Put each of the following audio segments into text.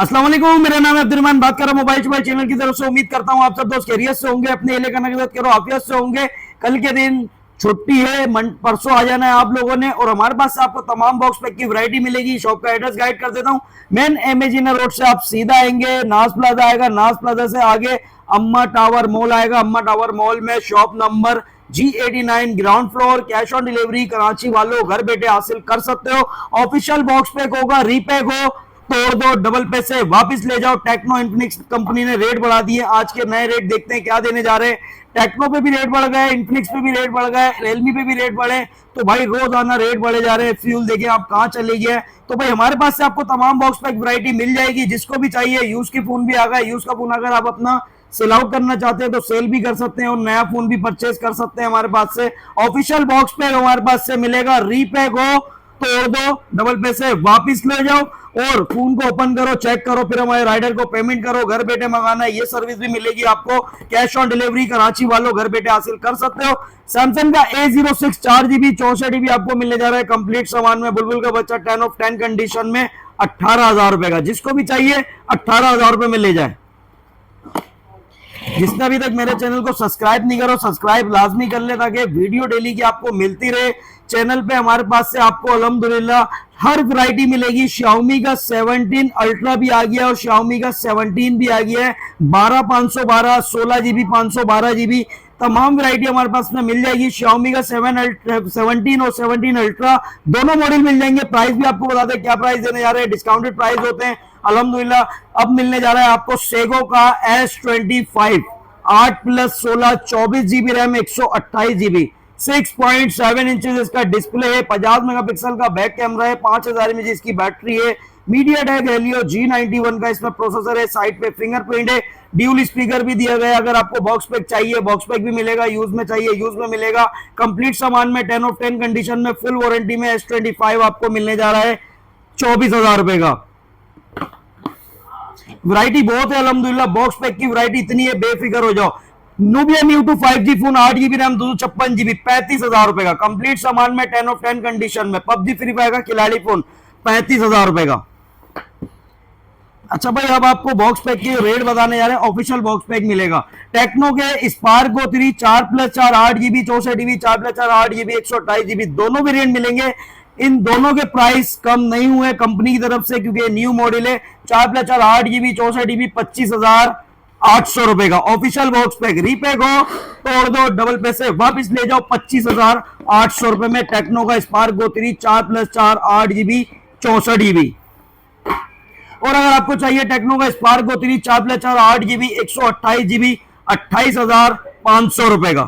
अस्सलाम वालेकुम, मेरा नाम है अब्दुर्रहमान, बात कर रहा हूँ मोबाइल चैनल की तरफ से। उम्मीद करता हूँ आप सब दोस्त खैरियत से होंगे, अपने इलाके का नगद करो आफियत से होंगे। कल के दिन छुट्टी है, परसों आ जाना है आप लोगों ने। और हमारे पास से आपको तमाम बॉक्स पैक की वैरायटी मिलेगी। शॉप का एड्रेस गाइड कर देता हूँ। मेन एमेजिना रोड से आप सीधा आएंगे, नाज प्लाजा आएगा, नाज प्लाजा से आगे अम्मा टावर मॉल आएगा। अम्मा टावर मॉल में shop number G89 ground floor. Cash on delivery Karachi वालों घर बैठे हासिल कर सकते हो। ऑफिशियल बॉक्स पैक होगा, रीपैक हो तोड़ दो, डबल पैसे वापस ले जाओ। टेक्नो इन्फिनिक्स कंपनी ने रेट बढ़ा दिए। आज के नए रेट देखते हैं क्या देने जा रहे हैं। टेक्नो पे भी रेट बढ़ गए, इन्फिनिक्स पे भी रेट बढ़ गए, रियलमी पे भी रेट बढ़े। तो भाई रोजाना रेट बढ़े जा रहे हैं। फ्यूल देखिए आप कहां चले गए। तो भाई हमारे पास से आपको तमाम बॉक्स पैक वैरायटी मिल जाएगी, जिसको भी चाहिए। यूज की फोन भी आ गया। यूज का फोन अगर आप अपना सेल आउट करना चाहते हैं तो सेल भी कर सकते हैं और नया फोन भी परचेज कर सकते हैं हमारे पास से। ऑफिशियल बॉक्स पैक हमारे पास से मिलेगा। रीपैक हो तोड़ दो, डबल पैसे वापिस ले जाओ और फोन को ओपन करो, चेक करो, फिर हमारे राइडर को पेमेंट करो। घर बैठे मंगाना है, ये सर्विस भी मिलेगी आपको। कैश ऑन डिलीवरी कराची वालों घर बैठे हासिल कर सकते हो। सैमसंग का A06 4GB 64GB आपको मिलने जा रहा है कंप्लीट सामान में। बुलबुल का बच्चा 10 ऑफ 10 कंडीशन में 18,000 रुपए का। जिसको भी चाहिए 18,000 रुपए में ले जाए। जिसने अभी तक मेरे चैनल को सब्सक्राइब नहीं करो, सब्सक्राइब लाजमी कर ले ताकि वीडियो डेली की आपको मिलती रहे। चैनल पे हमारे पास से आपको अल्हम्दुलिल्लाह हर वैरायटी मिलेगी। Xiaomi का 17 अल्ट्रा भी आ गया और Xiaomi का 17 भी आ गया है। 12 512, 16GB 512GB तमाम वैरायटी हमारे पास में मिल जाएगी। Xiaomi का 17 और 17 अल्ट्रा दोनों मॉडल मिल जाएंगे। प्राइस भी आपको बता दें क्या प्राइस देने जा रहे हैं। डिस्काउंटेड प्राइस होते हैं अल्हम्दुलिल्लाह। अब मिलने जा रहा है आपको सेगो का S25 8+16 24GB RAM 128GB 6.7 inches इसका डिस्प्ले है। 50 मेगापिक्सल का बैक कैमरा है। 5000 mAh इसकी बैटरी है। मीडियाटेक हेलियो G91 का इसमें प्रोसेसर है। साइड पे फिंगरप्रिंट है। ड्यूल स्पीकर भी दिया गया है। अगर आपको बॉक्स पैक चाहिए बॉक्स पैक भी मिलेगा, यूज में चाहिए यूज में मिलेगा। कंप्लीट सामान में 10 ऑफ 10 कंडीशन में फुल वारंटी में S25 आपको मिलने जा रहा है 24,000 रुपए का। वैरायटी बहुत है अल्हम्दुलिल्लाह। बॉक्स पैक की वैरायटी इतनी है, बेफिक्र हो जाओ। Nubia New 2 5G phone 8GB RAM 256GB 35,000 रुपए का। कंप्लीट सामान में 10 ऑफ 10 कंडीशन में PUBG फ्री फायर का खिलाड़ी फोन 35,000 रुपए का। अच्छा भाई अब आपको बॉक्स पैक के रेट बताने जा रहे हैं। ऑफिशियल बॉक्स पैक मिलेगा। टेक्नो के Sparco 3 4+4 8GB 64GB 4+4 8GB 128GB दोनों वेरिएंट मिलेंगे। इन दोनों के प्राइस कम नहीं हुए कंपनी की तरफ से क्योंकि न्यू मॉडल है। 4+4 8GB 64GB 25,800 रुपए का ऑफिशियल बॉक्स पैक। रीपैक हो तोड़ दो, डबल पैसे वापस ले जाओ 25,800 रुपए में। टेक्नो का स्पार्को 3 4+4 8GB 64GB। और अगर आपको चाहिए टेक्नो का स्पार्को 3 4+4 8GB 128GB 28,500 रुपए का।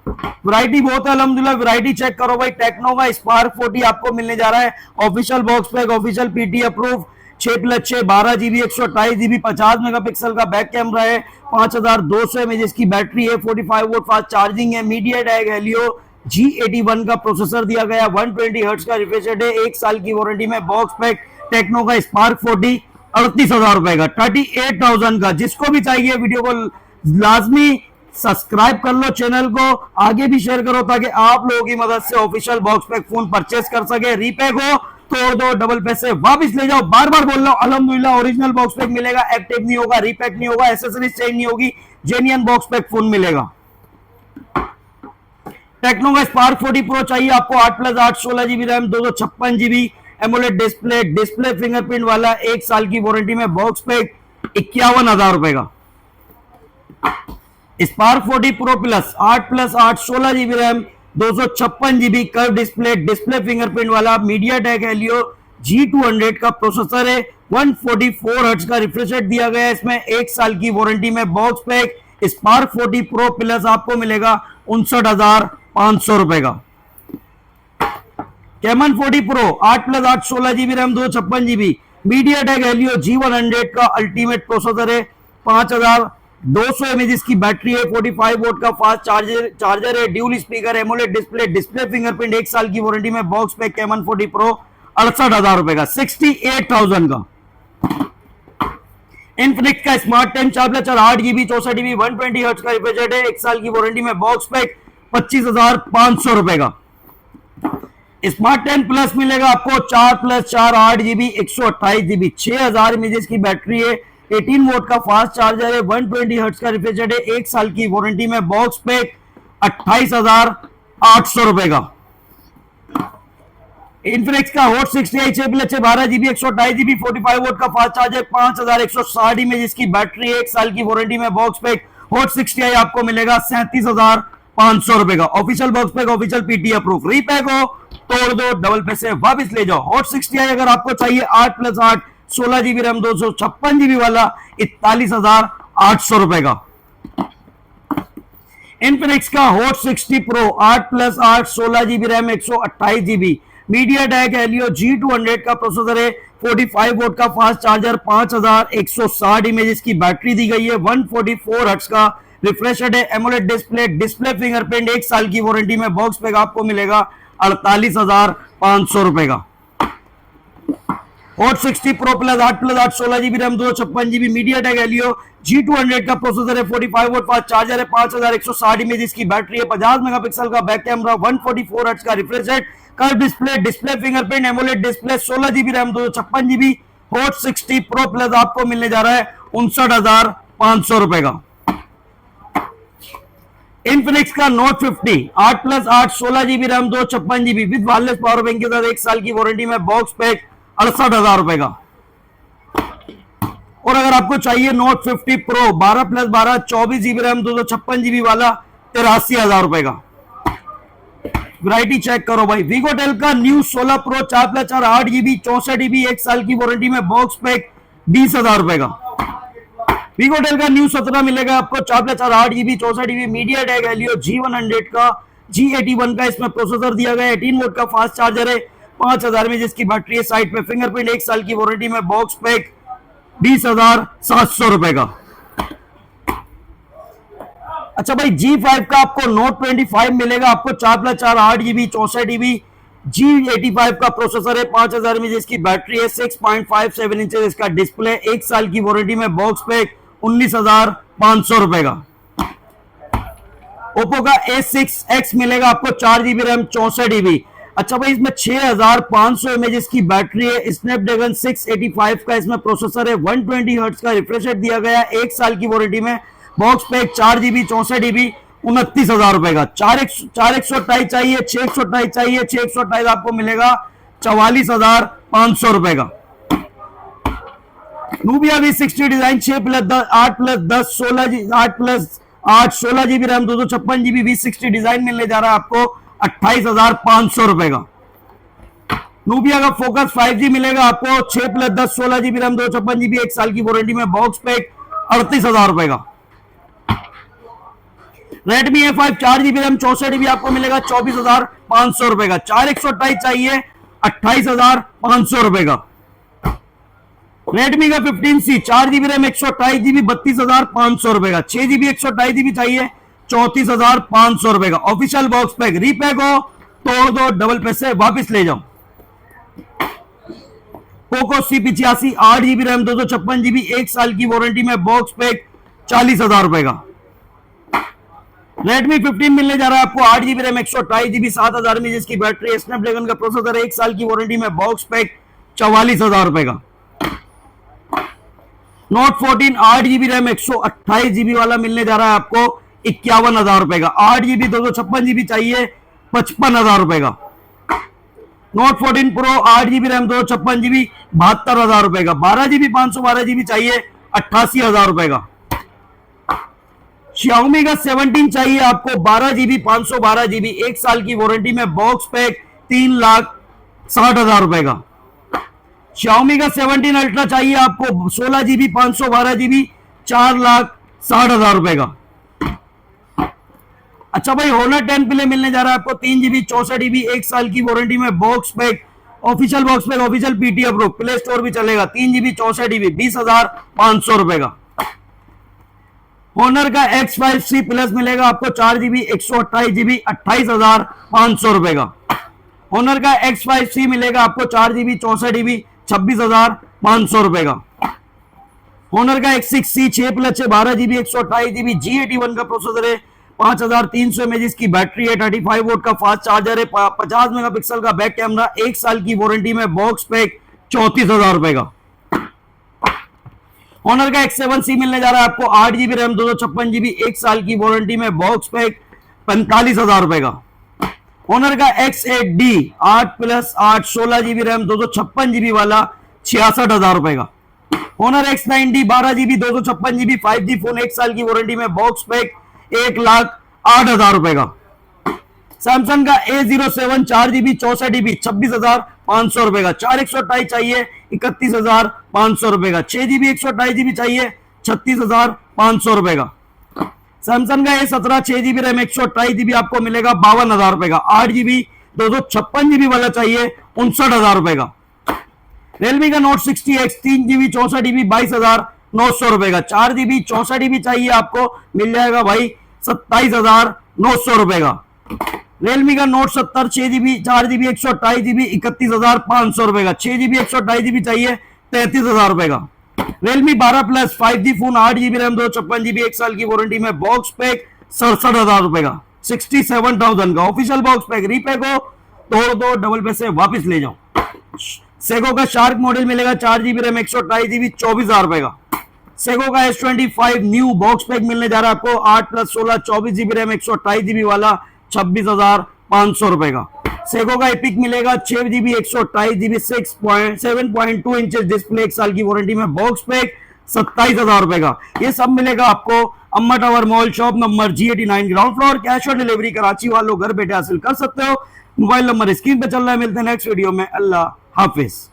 वैरायटी बहुत है अल्हम्दुलिल्लाह। वैरायटी चेक करो भाई। टेक्नो का स्पार्क 40 आपको मिलने जा रहा है official box pack, official PT approve 6+6 12GB 128GB 50 megapixel का बैक कैमरा है। 5200 mAh की बैटरी है। 45 वोल्ट फास्ट चार्जिंग है। मीडियाटेक हेलियो G81 का प्रोसेसर दिया गया। 120 हर्ट्ज का रिफ्रेश रेट है। 1 साल की वारंटी में बॉक्स पैक। टेक्नो का स्पार्क 40 38,000 रुपए का 38,000 का। जिसको भी चाहिए वीडियो को लाजमी सब्सक्राइब कर लो, चैनल को आगे भी शेयर करो ताकि आप लोगों की मदद से official box pack phone purchase कर सके। रीपैक हो तोड़ दो, डबल पैसे वापस ले जाओ। बार बार बोल रहा हूं अल्हम्दुलिल्लाह ओरिजिनल बॉक्स पैक मिलेगा। एक्टिव नहीं होगा, रीपैक नहीं होगा, एसेसरीज चेंज नहीं होगी। जेन्युइन बॉक्स पैक फोन मिलेगा। टेक्नो का स्पार्क 40 प्रो चाहिए आपको 8+8 16GB RAM 256GB AMOLED display fingerprint वाला 1 साल की वारंटी में बॉक्स पैक 51,000 रुपए का। Spark 40 pro plus 8+8 16GB RAM 256GB curve display fingerprint वाला मीडियाटेक हेलियो G200 का प्रोसेसर है। 144 हर्ट्ज का रिफ्रेश रेट दिया गया है। इसमें 1 साल की वारंटी में box pack Spark 40 pro plus आपको मिलेगा 59,500 रुपए का। Camon 40 pro 8+8 16GB RAM 256GB MediaTek Helio G100 का अल्टीमेट प्रोसेसर है। 5200 mAh की बैटरी है। 45 वोल्ट का फास्ट चार्जर है। Dual speaker, AMOLED display fingerprint 1 साल की वारंटी में बॉक्स पैक कैमन 40 प्रो 68,000 रुपए का 68,000 का। इन्फिनिक्स का स्मार्ट 10 4+4 8GB 64GB 120 हर्ट्ज का रिफ्रेश रेट है। 1 साल की वारंटी में बॉक्स पैक 25,500 रुपए का। स्मार्ट 10 प्लस मिलेगा आपको 4+4 8 GB 128 GB 6000 इमेजेस की बैटरी है, 18 वोट का फास्ट चार्जर है, 120 हर्ट्ज का रिफ्रेश रेट है, 1 साल की वारंटी में बॉक्स पैक 28,800 रुपए का। इन्फिनिक्स का हॉट 68 6+6 12 GB 128 GB 45 वोट का फास्ट चार्जर 5160 इमेजेस की बैटरी है, 1 साल की वारंटी में बॉक्स पैक हॉट 60 आपको मिलेगा 37,500 रुपए का। Official box pack, official PT approve. Repack हो तोड़ दो, डबल पैसे वापस ले जाओ। हॉट 60 अगर आपको चाहिए 8+8 16 GB रैम 256 GB वाला 41,800 रुपए का। इन्फिनिक्स का hot 60 pro 8+8 16 GB RAM 128 GB MediaTek Helio G200 का प्रोसेसर है, 45 वोट का फास्ट चार्जर 5160 इमेजेस की बैटरी दी गई है, 144 हर्ट्ज का रिफ्रेश रेट है, एमोलेड डिस्प्ले फिंगरप्रिंट, 1 साल की वारंटी में बॉक्स पैक आपको मिलेगा 48,500 रुपए का। Hot 60 pro plus 8+8 16 GB RAM 256 GB MediaTek Helio G200 का प्रोसेसर है, 45 वोट फास्ट चार्जर है, 5160 इमेजेस की बैटरी है, 50 मेगापिक्सल का बैक कैमरा, 144 हर्ट्ज का refresh rate, curve display fingerprint, AMOLED display, 16 GB RAM 256 GB। Hot 60 pro plus आपको मिलने जा रहा है 59,500 रुपए का। इन्फिनिक्स का note 50 8+8 16 GB RAM 256 GB with wireless power bank के साथ 1 साल की वारंटी में बॉक्स पैक 68,000 रुपए का। और अगर आपको चाहिए note 50 pro 12+12 24 GB RAM 256 GB वाला 83,000 रुपए का। वैरायटी चेक करो भाई। वीगोटेल का न्यू 16 प्रो 4+4 8 GB 64 GB 1 साल की वारंटी में बॉक्स पैक 20,000 रुपए का। वीगोटेल का न्यू 17 मिलेगा आपको 4+4 8 GB 64 GB MediaTek Helio G100 का G81 का इसमें प्रोसेसर दिया गया है, 18 वोट का फास्ट चार्जर है, 5000 में जिसकी बैटरी है, साइड पे फिंगरप्रिंट, 1 साल की वारंटी में बॉक्स पैक 20,700 रुपए का। अच्छा भाई G5 का आपको नोट 25 मिलेगा आपको 4+4 8 GB 64 GB G85 का प्रोसेसर है, 5000 में जिसकी बैटरी है, 6.57 इंच इसका डिस्प्ले, 1 साल की वारंटी में बॉक्स पैक 19,500 रुपए का। ओप्पो का A6X मिलेगा आपको 4 GB रैम 64 GB। अच्छा भाई इसमें 6500 एमएच की बैटरी है, स्नैपड्रैगन 685 का इसमें प्रोसेसर है, 120 हर्ट्ज का रिफ्रेश रेट दिया गया है, 1 साल की वारंटी में बॉक्स पैक 4 GB 64 GB 29,000 रुपए का। 4/128 चाहिए, 6/128 चाहिए, 6/128 आपको मिलेगा 44,500 रुपए का। Nubia V60 design 6+10 8+10 8+8 16 GB RAM 256 GB V60 design मिलने जा रहा है आपको 28,500 रुपए का। नूबिया का फोकस 5G मिलेगा आपको 6+10 16 GB रैम 256 GB 1 साल की वारंटी में बॉक्स पैक 38,000 रुपए का। Redmi A5 4 GB RAM 64 GB आपको मिलेगा 24,500 रुपए का। 4/128 चाहिए 28,500 रुपए का। रेडमी का 15C 4 GB रैम 128 GB 32,500 रुपए का। 6 GB 128 GB चाहिए 34,500 रुपए का। Official box pack. रीपैक हो तोड़ दो, डबल पैसे वापस ले जाओ। Poco C85 8 GB RAM 256 GB 1 साल की वारंटी में बॉक्स पैक 40,000 रुपए का। रेडमी 15 मिलने जा रहा है आपको 8 GB रैम 128 GB 7,000 में जिसकी बैटरी, स्नैपड्रैगन का प्रोसेसर, 1 साल की वारंटी में बॉक्स पैक 44,000 रुपए का। नोट 14 8 GB रैम 128 GB वाला मिलने जा रहा है आपको 51,000 रुपए का। 8 GB 256 GB चाहिए 55,000 रुपए का। Note 14 pro 8 GB RAM 256 GB 72,000 रुपए का। 12 GB 512 GB चाहिए 88,000 रुपए का। Xiaomi का 17 चाहिए आपको 12 GB 512 GB 1 साल की वारंटी में बॉक्स पैक 3,60,000 रुपए का। Xiaomi का 17 अल्ट्रा चाहिए आपको 16 GB 512 GB 4,60,000 रुपए का। अच्छा भाई Honor 10 प्ले मिलने जा रहा है आपको 3 GB 64 GB 1 साल की वारंटी में box pack, official box pack, official PT approve, play store भी चलेगा। 3 GB 64 GB 20,500 रुपए का। Honor का X5C प्लस मिलेगा आपको 4 GB 128 GB 28,500 रुपए का। Honor का X5C मिलेगा आपको 4 GB 64 GB 26,500 रुपए का। Honor का X6C 6+6 12 GB 128 GB G81 का प्रोसेसर है, 5300 mAh की बैटरी है, 35 वोल्ट का फास्ट चार्जर है, 50 मेगापिक्सल का बैक कैमरा, 1 साल की वारंटी में, बॉक्स पैक 34,000 रुपए का। ऑनर का X7C मिलने जा रहा है आपको 8 GB रैम 256 GB, 1 साल की वारंटी में, बॉक्स पैक 45,000 रुपए का। ऑनर का X8D 8+8 16 GB रैम 256 GB वाला 66,000 रुपए का। Honour X9D 12 GB 256 GB 5G phone, 1 साल की वारंटी में, बॉक्स पैक 1,08,000 रुपए का। सैमसंग का A07 4 GB 64 GB 26,500 रुपए का। 4 128 चाहिए 31,500 रुपए का। 6 GB 128 GB चाहिए 36,500 रुपए का। सैमसंग का A17 6 GB रैम 128 GB आपको मिलेगा 52,000 रुपए का। 8 GB 256 GB वाला चाहिए 59,000 रुपए का। रियलमी का Note 60X 3 GB 64 GB 22,900 रुपए का। 4 GB 64 GB चाहिए आपको, मिल जाएगा भाई 27,900 रुपए का। रियलमी का Note 70 6 GB 4 GB 128 GB 31,500 रुपए का। 6 GB 128 GB चाहिए 33,000 रुपए का। Realme 12 plus 5G phone 8 GB RAM 256 GB 1 साल की वारंटी में, बॉक्स पैक 67,000 रुपए का, 67,000 का। ऑफिशियल बॉक्स पैक, रीपैक हो तोड़ दो, डबल पैसे वापस ले जाओ। सेगो का शार्क मॉडल मिलेगा 4 GB रैम 128 GB 24,000 रुपए का। सेगो का S25 न्यू बॉक्स पैक मिलने जा रहा है आपको 8+16 24 GB रैम 128 GB वाला 26,500 रुपए का। सेगो का एपिक मिलेगा 6 GB 128 GB 7.2 इंच डिस्प्ले, 1 साल की वारंटी में, बॉक्स पैक 27,000 रुपए का। ये सब मिलेगा आपको अम्मा tower mall, shop number G89 ground floor. Cash on delivery Karachi वालों घर बैठे हासिल कर सकते हो। मोबाइल नंबर स्क्रीन पे चल रहा है। मिलते हैं नेक्स्ट वीडियो में। अल्लाह हाफिज।